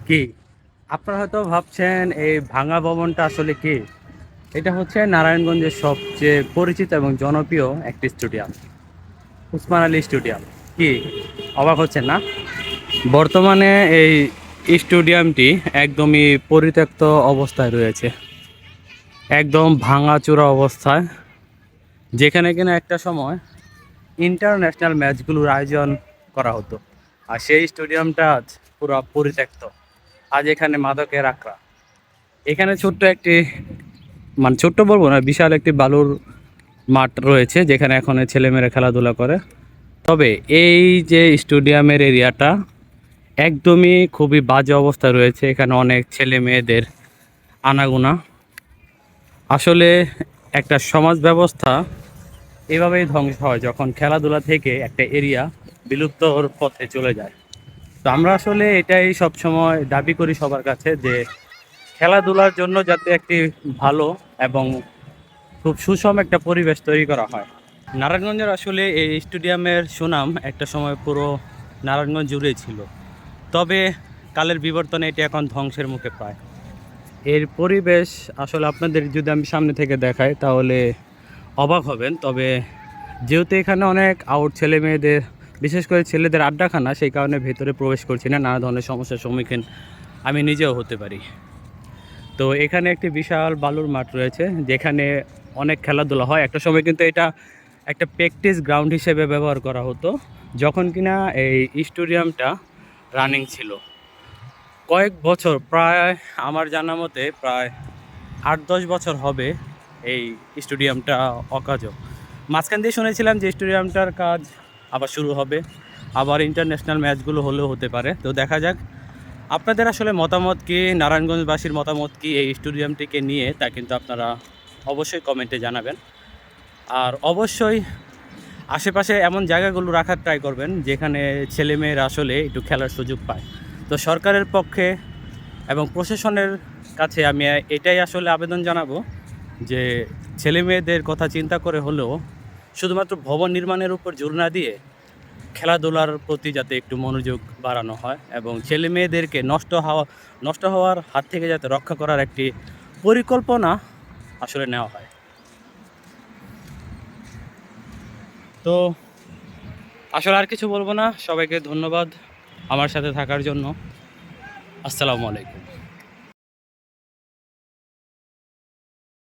কি আপনারা হয়তো ভাবছেন এই ভাঙা ভবনটা আসলে কি? এটা হচ্ছে নারায়ণগঞ্জের সবচেয়ে পরিচিত এবং জনপ্রিয় একটি স্টেডিয়াম, উসমান আলী স্টেডিয়াম। কি অবাক হচ্ছেন না? বর্তমানে এই স্টেডিয়ামটি একদমই পরিত্যক্ত অবস্থায় রয়েছে, একদম ভাঙাচোরা অবস্থায়, যেখানে কিনা একটা সময় ইন্টারন্যাশনাল ম্যাচগুলোর আয়োজন করা হতো। আর সেই স্টেডিয়ামটা আজ পুরো পরিত্যক্ত। আজ এখানে মাদকের আখড়া। এখানে ছোট্ট একটি, মানে ছোট্ট বলবো না, বিশাল একটি বালুর মাঠ রয়েছে যেখানে এখন ছেলেমেয়েরা খেলাধুলা করে। তবে এই যে স্টেডিয়ামের এরিয়াটা একদমই খুবই বাজে অবস্থায় রয়েছে। এখানে অনেক ছেলে মেয়েদের আনাগোনা। আসলে একটা সমাজ ব্যবস্থা এভাবেই ধ্বংস হয় যখন খেলাধুলা থেকে একটা এরিয়া বিলুপ্তর পথে চলে যায়। তো আমরা আসলে এটাই সবসময় দাবি করি সবার কাছে যে খেলাধুলার জন্য যাতে একটি ভালো এবং খুব সুষম একটা পরিবেশ তৈরি করা হয়। নারায়ণগঞ্জের আসলে এই স্টেডিয়ামের সুনাম একটা সময় পুরো নারায়ণগঞ্জ জুড়েই ছিল। তবে কালের বিবর্তনে এটি এখন ধ্বংসের মুখে প্রায়। এর পরিবেশ আসলে আপনাদের যদি আমি সামনে থেকে দেখাই তাহলে অবাক হবেন। তবে যেহেতু এখানে অনেক আউট ছেলে মেয়েদের, বিশেষ করে ছেলেদের আড্ডাখানা, সেই কারণে ভেতরে প্রবেশ করছি না, নানা ধরনের সমস্যার সম্মুখীন আমি নিজেও হতে পারি। তো এখানে একটি বিশাল বালুর মাঠ রয়েছে যেখানে অনেক খেলাধুলা হয়। একটা সময় কিন্তু এটা একটা প্র্যাকটিস গ্রাউন্ড হিসেবে ব্যবহার করা হতো যখন কিনা এই স্টেডিয়ামটা রানিং ছিল। কয়েক বছর, প্রায় আমার জানা মতে প্রায় 8-10 বছর হবে এই স্টেডিয়ামটা অকাজও। মাঝখান দিয়ে শুনেছিলাম যে স্টেডিয়ামটার কাজ আবার শুরু হবে, আবার ইন্টারন্যাশনাল ম্যাচগুলো হলেও হতে পারে। তো দেখা যাক আপনাদের আসলে মতামত কি, নারায়ণগঞ্জবাসীর মতামত কি এই স্টেডিয়ামটিকে নিয়ে, তা কিন্তু আপনারা অবশ্যই কমেন্টে জানাবেন। আর অবশ্যই আশেপাশে এমন জায়গাগুলো রাখার ট্রাই করবেন যেখানে ছেলেমেয়েরা আসলে একটু খেলার সুযোগ পায়। তো সরকারের পক্ষে এবং প্রশাসনের কাছে আমি এটাই আসলে আবেদন জানাবো যে ছেলে মেয়েদের কথা চিন্তা করে হলেও শুধুমাত্র ভবন নির্মাণের উপর জোর না দিয়ে খেলাধুলার প্রতি যাতে একটু মনোযোগ বাড়ানো হয় এবং ছেলে মেয়েদেরকে নষ্ট হওয়ার হাত থেকে যাতে রক্ষা করার একটি পরিকল্পনা আসলে নেওয়া হয়। তো আসলে আর কিছু বলবো না, সবাইকে ধন্যবাদ আমার সাথে থাকার জন্য। আসসালামু আলাইকুম।